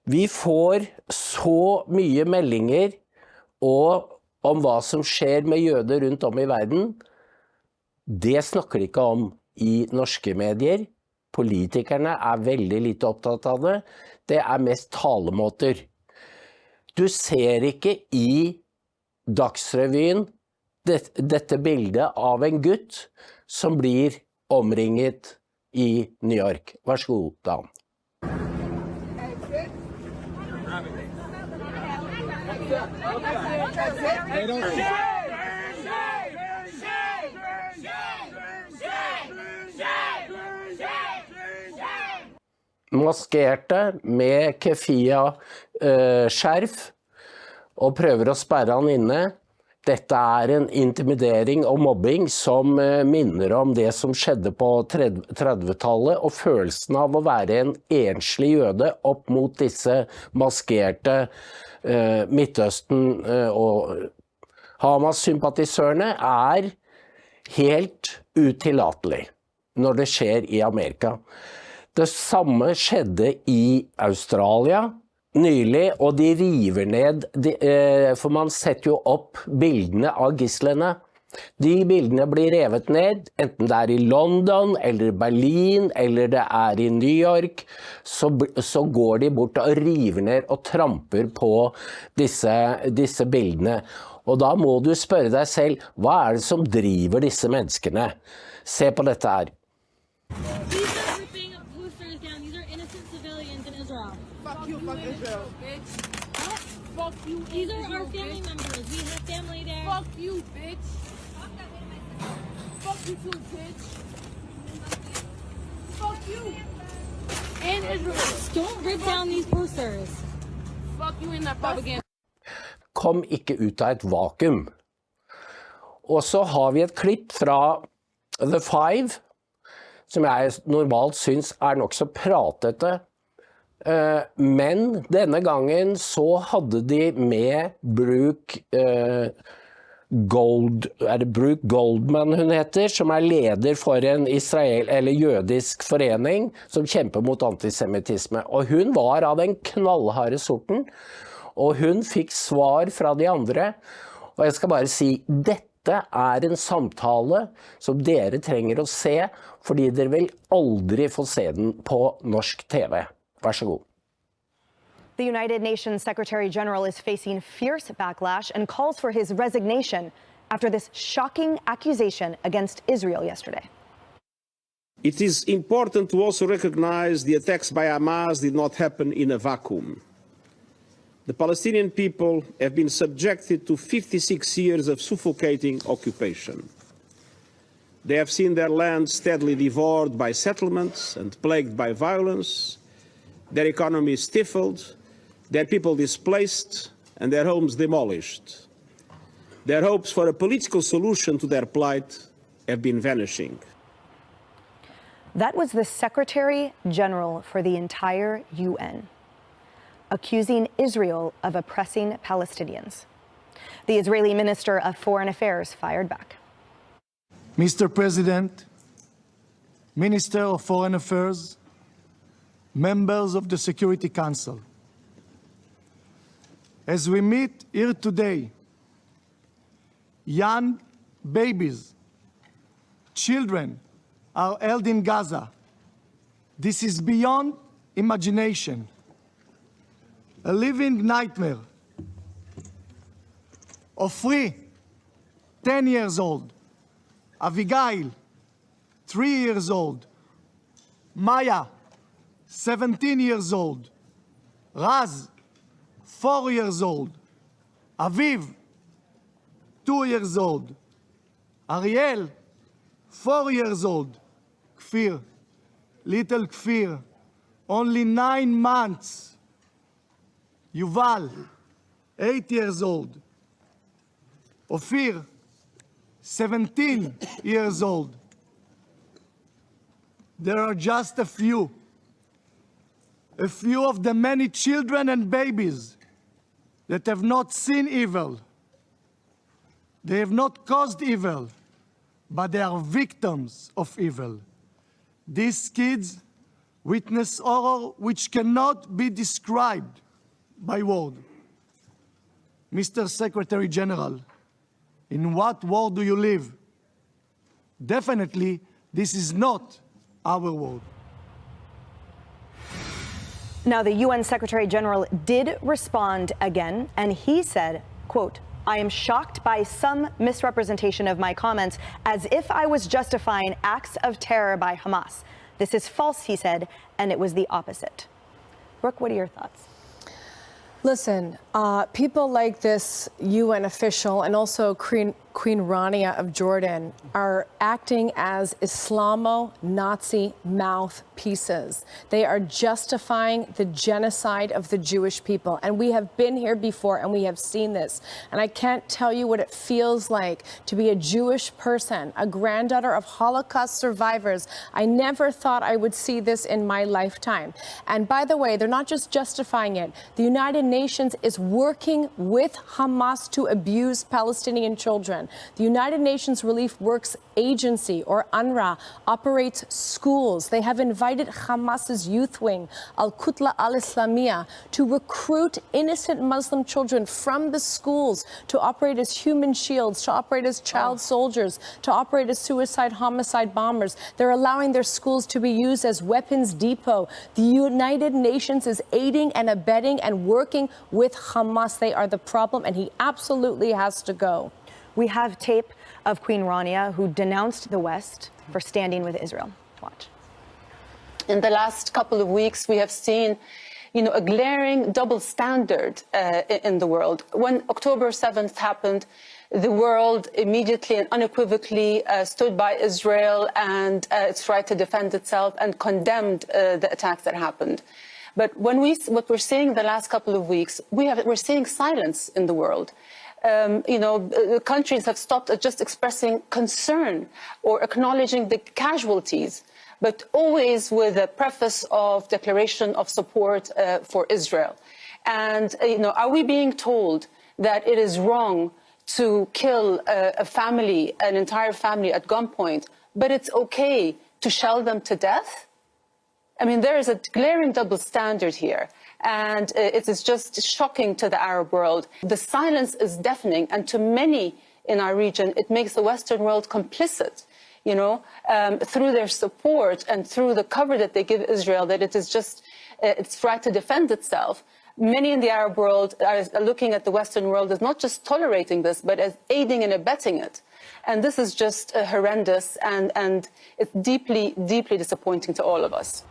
Vi får så mye meldinger om hva som skjer med jøder rundt om i verden. Det snakker de ikke om i norske medier. Politikerne er veldig lite opptatt av det. Det er mest talemåter. Du ser ikke i Dagsrevyen dette bildet av en gutt som blir omringet i New York. Vær så god, Dan. Maskerte med kefia-skjerf og prøver å sperre han inne. Dette er en intimidering og mobbing som minner om det som skjedde på 30-tallet, og følelsen av å være en enslig jøde opp mot disse maskerte Midtøsten og Hamas-sympatisørene er helt utillatelig når det skjer i Amerika. Det samme skjedde i Australia nylig, og de river ned, for man setter jo opp bildene av gislene. De bildene blir revet ned, enten det er i London, eller Berlin, eller det er i New York, så går de bort og river ned og tramper på disse bildene. Og da må du spørre deg selv, hva er det som driver disse menneskene? Se på dette her. Fuck you, fuck Israel, bitch. What? Fuck you. These are our family members. We have family there. Fuck you, bitch. Fuck you too, bitch. Fuck you. And Israel. Don't rip down these posters. Fuck you in that propaganda. Kom ikke ut av et vakuum. Og så har vi et klipp fra The Five, som jeg normalt synes er nok så pratete. Men denne gangen så hadde de med Brooke Goldman hun heter, som er leder for en jødisk forening som kjemper mot antisemittisme. Og hun var av den knallharde sorten, og hun fikk svar fra de andre. Og jeg skal bare si, dette er en samtale som dere trenger å se, fordi dere vil aldri få se den på norsk TV. Vær så god. The United Nations Secretary General is facing fierce backlash and calls for his resignation after this shocking accusation against Israel yesterday. It is important to also recognize the attacks by Hamas did not happen in a vacuum. The Palestinian people have been subjected to 56 years of suffocating occupation. They have seen their land steadily devoured by settlements and plagued by violence, their economy stifled, their people displaced, and their homes demolished. Their hopes for a political solution to their plight have been vanishing. That was the Secretary General for the entire UN, accusing Israel of oppressing Palestinians. The Israeli Minister of Foreign Affairs fired back. Mr. President, Minister of Foreign Affairs, members of the Security Council, as we meet here today, young babies, children are held in Gaza. This is beyond imagination, a living nightmare. Ofri, 10 years old, Avigail, 3 years old, Maya, 17 years old, Raz, 4 years old, Aviv, 2 years old, Ariel, 4 years old, Kfir, little Kfir, only 9 months, Yuval, 8 years old, Ofir, 17 years old. There are just a few of the many children and babies that have not seen evil. They have not caused evil, but they are victims of evil. These kids witness horror which cannot be described by word. Mr. Secretary General, in what world do you live? Definitely, this is not our world. Now, the UN Secretary General did respond again, and he said, quote, "I am shocked by some misrepresentation of my comments as if I was justifying acts of terror by Hamas. This is false," he said, and it was the opposite. Brooke, what are your thoughts? Listen, people like this UN official and also Queen Rania of Jordan are acting as Islamo-Nazi mouthpieces. They are justifying the genocide of the Jewish people. And we have been here before and we have seen this. And I can't tell you what it feels like to be a Jewish person, a granddaughter of Holocaust survivors. I never thought I would see this in my lifetime. And by the way, they're not just justifying it. The United Nations is working with Hamas to abuse Palestinian children. The United Nations Relief Works Agency, or UNRWA, operates schools. They have invited Hamas's youth wing, Al-Qutla al-Islamiyah, to recruit innocent Muslim children from the schools to operate as human shields, to operate as child soldiers, to operate as suicide homicide bombers. They're allowing their schools to be used as weapons depot. The United Nations is aiding and abetting and working with Hamas. They are the problem, and he absolutely has to go. We have tape of Queen Rania, who denounced the West for standing with Israel. Watch. In the last couple of weeks, we have seen, a glaring double standard in the world. When October 7th happened, the world immediately and unequivocally stood by Israel and its right to defend itself and condemned the attacks that happened. But what we're seeing the last couple of weeks, we're seeing silence in the world. Countries have stopped at just expressing concern or acknowledging the casualties, but always with a preface of declaration of support for Israel. And, are we being told that it is wrong to kill a family, an entire family at gunpoint, but it's okay to shell them to death? I mean, there is a glaring double standard here. And it is just shocking to the Arab world. The silence is deafening, and to many in our region, it makes the Western world complicit, through their support and through the cover that they give Israel, that it is just its right to defend itself. Many in the Arab world are looking at the Western world as not just tolerating this, but as aiding and abetting it. And this is just horrendous, and it's deeply, deeply disappointing to all of us.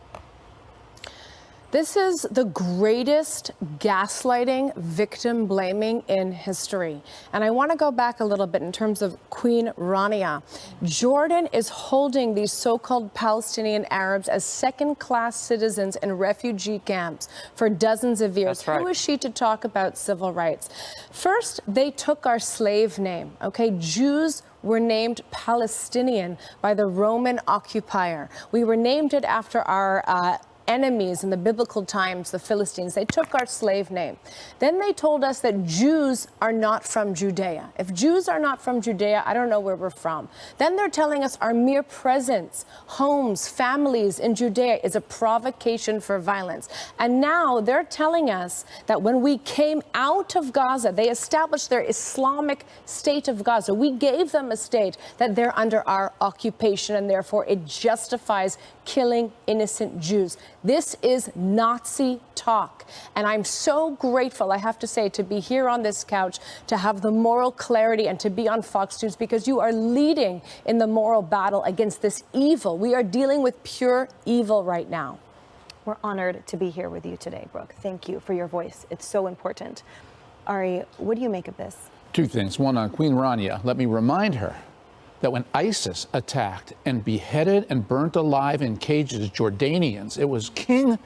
This is the greatest gaslighting, victim blaming in history. And I want to go back a little bit in terms of Queen Rania. Jordan is holding these so-called Palestinian Arabs as second-class citizens in refugee camps for dozens of years. That's right. Who is she to talk about civil rights? First, they took our slave name, okay? Jews were named Palestinian by the Roman occupier. We were named it after our enemies in the biblical times, the Philistines. They took our slave name. Then they told us that Jews are not from Judea. If Jews are not from Judea, I don't know where we're from. Then they're telling us our mere presence, homes, families in Judea is a provocation for violence. And now they're telling us that when we came out of Gaza, they established their Islamic State of Gaza. We gave them a state, that they're under our occupation, and therefore it justifies killing innocent Jews. This is Nazi talk. And I'm so grateful, I have to say, to be here on this couch, to have the moral clarity, and to be on Fox News, because you are leading in the moral battle against this evil. We are dealing with pure evil right now. We're honored to be here with you today, Brooke. Thank you for your voice. It's so important. Ari, what do you make of this? Two things. One, on Queen Rania, let me remind her that when ISIS attacked and beheaded and burnt alive in cages Jordanians, it was King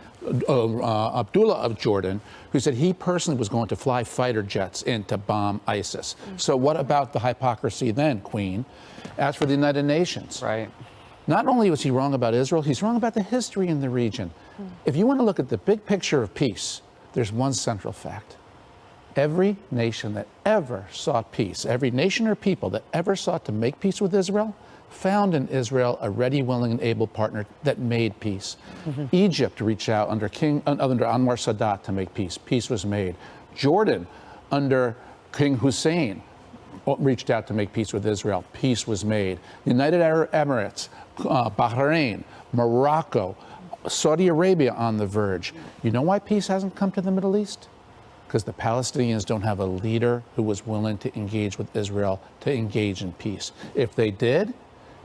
Abdullah of Jordan who said he personally was going to fly fighter jets in to bomb ISIS. So what about the hypocrisy then, Queen? As for the United Nations, right? Not only was he wrong about Israel, he's wrong about the history in the region. If you want to look at the big picture of peace, there's one central fact. Every nation that ever sought peace, every nation or people that ever sought to make peace with Israel, found in Israel a ready, willing, and able partner that made peace. Egypt reached out under Anwar Sadat to make peace. Peace was made. Jordan, under King Hussein, reached out to make peace with Israel. Peace was made. The United Arab Emirates, Bahrain, Morocco, Saudi Arabia on the verge. You know why peace hasn't come to the Middle East? Because the Palestinians don't have a leader who was willing to engage with Israel, to engage in peace. If they did,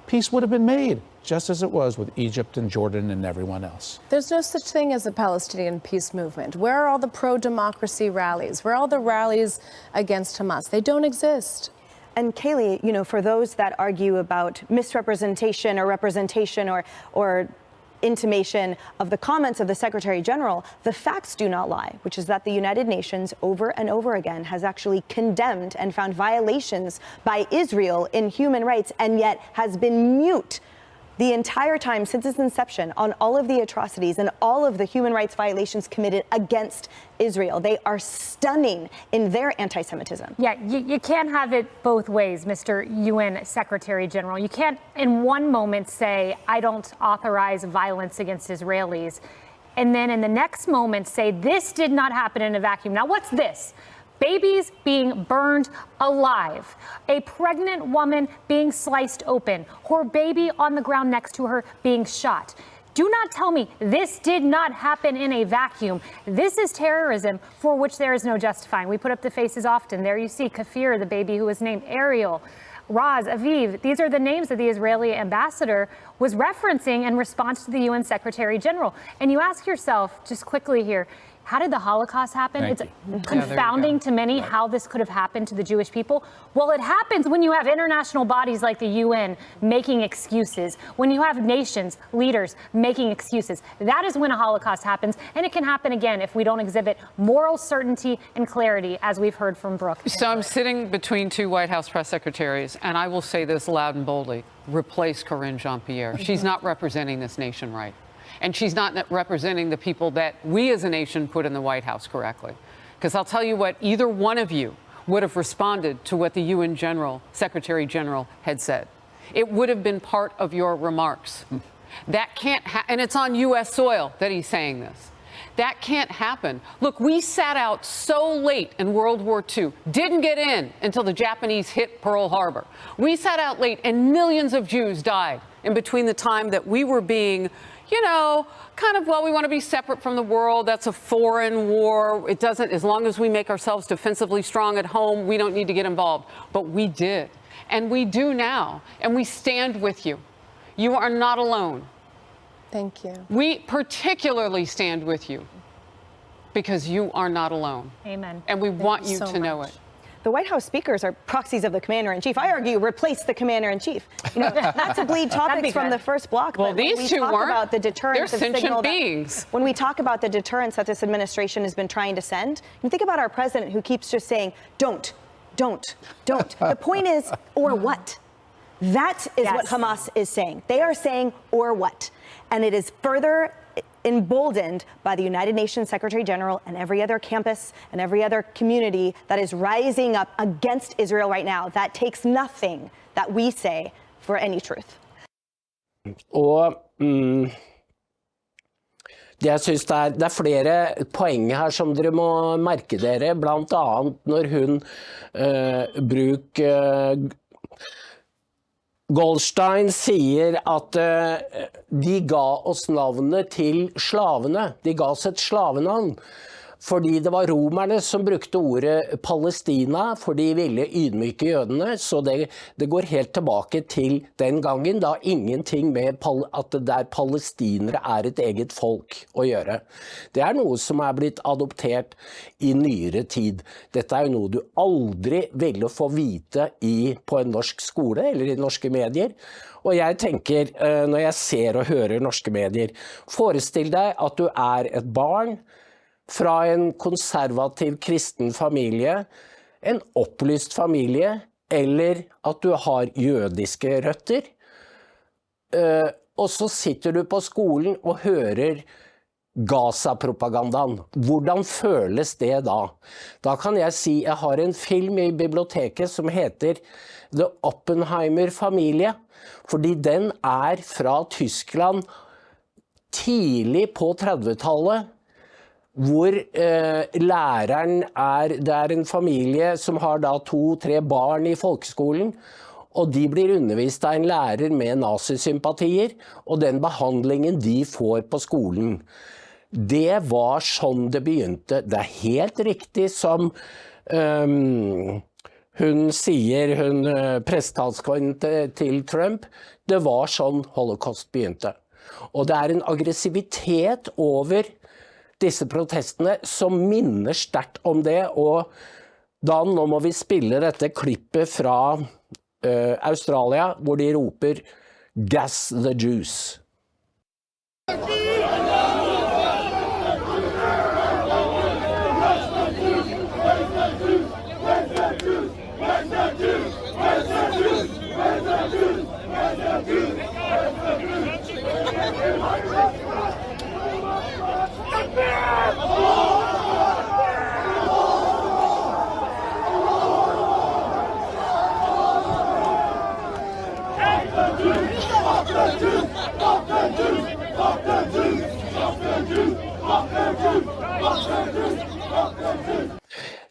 peace would have been made, just as it was with Egypt and Jordan and everyone else. There's no such thing as a Palestinian peace movement. Where are all the pro-democracy rallies? Where are all the rallies against Hamas? They don't exist. And Kayleigh, you know, for those that argue about misrepresentation or representation or intimation of the comments of the Secretary General, the facts do not lie, which is that the United Nations over and over again has actually condemned and found violations by Israel in human rights, and yet has been mute the entire time since its inception on all of the atrocities and all of the human rights violations committed against Israel. They are stunning in their anti-Semitism. Yeah, you can't have it both ways, Mr. UN Secretary General. You can't in one moment say, I don't authorize violence against Israelis, and then in the next moment say, this did not happen in a vacuum. Now, what's this? Babies being burned alive, a pregnant woman being sliced open, her baby on the ground next to her being shot. Do not tell me this did not happen in a vacuum. This is terrorism for which there is no justifying. We put up the faces often. There you see Kafir, the baby who was named Ariel, Raz, Aviv. These are the names that the Israeli ambassador was referencing in response to the UN Secretary General. And you ask yourself, just quickly here, how did the Holocaust happen? It's confounding to many how this could have happened to the Jewish people. Well, it happens when you have international bodies like the UN making excuses, when you have nations, leaders making excuses. That is when a Holocaust happens, and it can happen again if we don't exhibit moral certainty and clarity, as we've heard from Brooke. So I'm sitting between two White House press secretaries, and I will say this loud and boldly. Replace Corinne Jean-Pierre. She's not representing this nation right. And she's not representing the people that we as a nation put in the White House correctly. Because I'll tell you what, either one of you would have responded to what the UN Secretary General had said. It would have been part of your remarks. That can't and it's on U.S. soil that he's saying this. That can't happen. Look, we sat out so late in World War II, didn't get in until the Japanese hit Pearl Harbor. We sat out late and millions of Jews died in between the time that we were being, you know, kind of, well, we want to be separate from the world. That's a foreign war. It doesn't, as long as we make ourselves defensively strong at home, we don't need to get involved. But we did. And we do now. And we stand with you. You are not alone. Thank you. We particularly stand with you because you are not alone. Amen. And we want you to know it. The White House speakers are proxies of the commander-in-chief. I argue replace the commander-in-chief. You know, not to bleed topics from the first block, well, but these when we two talk weren't. about the deterrence They're and sentient beings. when we talk about the deterrence that this administration has been trying to send, you think about our president who keeps just saying, don't. The point is, or what? That is what Hamas is saying. They are saying, or what? And it is further emboldened by the United Nations Secretary General and every other campus and every other community that is rising up against Israel right now. That takes nothing that we say for any truth. Og jeg synes det flere poeng her som dere må merke dere, blant annet når hun Goldstein sier at de ga oss navnet til slavene. De ga oss et slavenavn. Fordi det var romerne som brukte ordet Palestina, for de ville ydmyke jødene. Så det går helt tilbake til den gangen, da ingenting med at det der palestinere er et eget folk å gjøre. Det er noe som er blitt adoptert i nyere tid. Dette er jo noe du aldri ville få vite på en norsk skole eller i norske medier. Og jeg tenker, når jeg ser og hører norske medier, forestill deg at du er et barn fra en konservativ kristen familie, en opplyst familie, eller at du har jødiske røtter. Og så sitter du på skolen og hører Gaza-propagandaen. Hvordan føles det da? Da kan jeg si, jeg har en film i biblioteket som heter The Oppenheimer-familie, fordi den fra Tyskland tidlig på 30-tallet, hvor læreren det en familie som har da 2-3 barn i folkeskolen, og de blir undervist av en lærer med nazisympatier, og den behandlingen de får på skolen. Det var sånn det begynte. Det helt riktig som hun sier, prestetalskvinnen til Trump, det var sånn Holocaust begynte. Og det en aggressivitet over disse protestene som minner sterkt om det, og Dan, nå må vi spille dette klippet fra Australia, hvor de roper «Gas the Jews».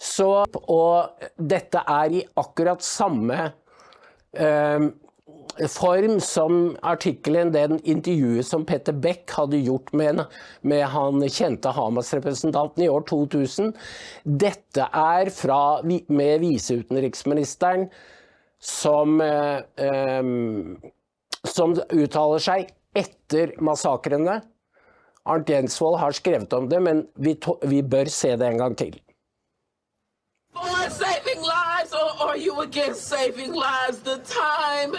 Så, og dette I akkurat samme form som artikkelen, den intervjuet som Peter Beck hadde gjort med han kjente Hamas-representanten I år 2000. Dette med viseutenriksministeren som uttaler seg etter massakrene. Arnt Jensvold har skrevet om det, men vi bør se det en gang til. For saving lives, or are you against saving lives? The time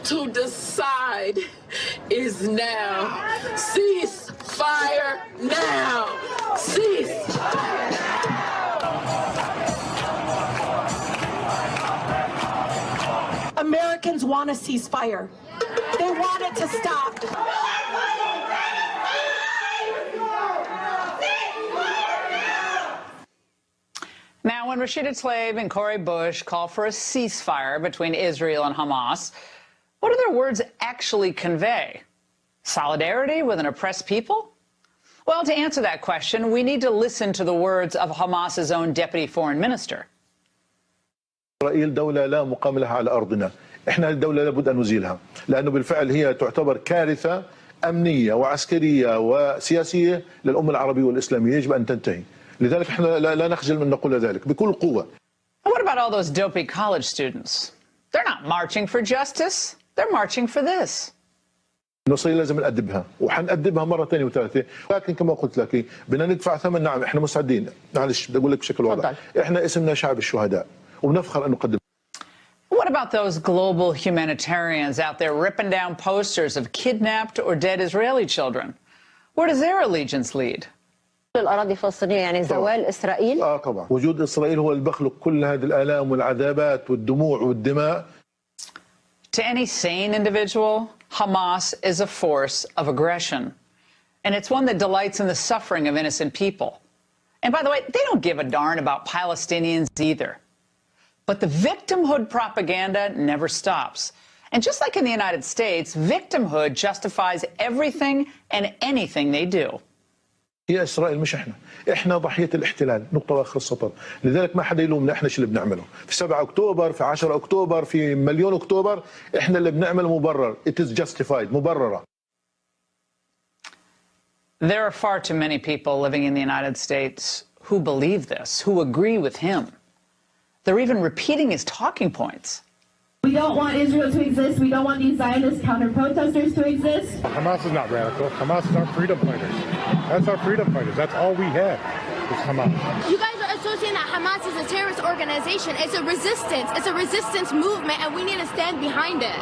to decide is now. Cease fire now. Cease fire now. Americans want a ceasefire. They want it to stop. Now, when Rashida Tlaib and Cori Bush call for a ceasefire between Israel and Hamas, what do their words actually convey? Solidarity with an oppressed people? Well, to answer that question, we need to listen to the words of Hamas's own deputy foreign minister. إسرائيل دولة لا مقام لها على أرضنا. إحنا الدولة لابد أن نزيلها، لأنه بالفعل هي تعتبر كارثة أمنية وعسكرية وسياسية للأمة العربية والإسلامية، يجب أن تنتهي. لذلك احنا لا نخجل من نقول ذلك بكل قوة. And what about all those dopey college students? They're not marching for justice. They're marching for this. الإسرائيل لازم نأدبها وحنأدبها مرة ثانية وثالثة، لكن كما قلت لك بدنا ندفع ثمن. نعم احنا مستعدين. معلش بدي أقول لك بشكل واضح، احنا اسمنا شعب الشهداء وبنفخر أن نقدم. What about those global humanitarians out there ripping down posters of kidnapped or dead Israeli children? Where does their allegiance lead? الأراضي الفلسطينية يعني زوال إسرائيل؟ طبعا وجود إسرائيل هو اللي بخلق كل هذه الآلام والعذابات والدموع والدماء. To any sane individual, Hamas is a force of aggression. And it's one that delights in the suffering of innocent people. And by the way, they don't give a darn about Palestinians either. But the victimhood propaganda never stops. And just like in the United States, victimhood justifies everything and anything they do. هي إسرائيل مش إحنا ضحية الاحتلال، نقطة وآخر السطر. لذلك ما حدا يلومنا، إحنا شو اللي بنعمله في 7 أكتوبر، في 10 أكتوبر، في مليون أكتوبر، إحنا اللي بنعمل مبرر. It is justified، مبررة. There are far too many people living in the United States who believe this, who agree with him. They're even repeating his talking points. We don't want Israel to exist. We don't want these Zionist counter-protesters to exist. Hamas is not radical. Hamas is our freedom fighters. That's our freedom fighters. That's all we have is Hamas. You guys are associating that Hamas is a terrorist organization. It's a resistance. It's a resistance movement, and we need to stand behind it.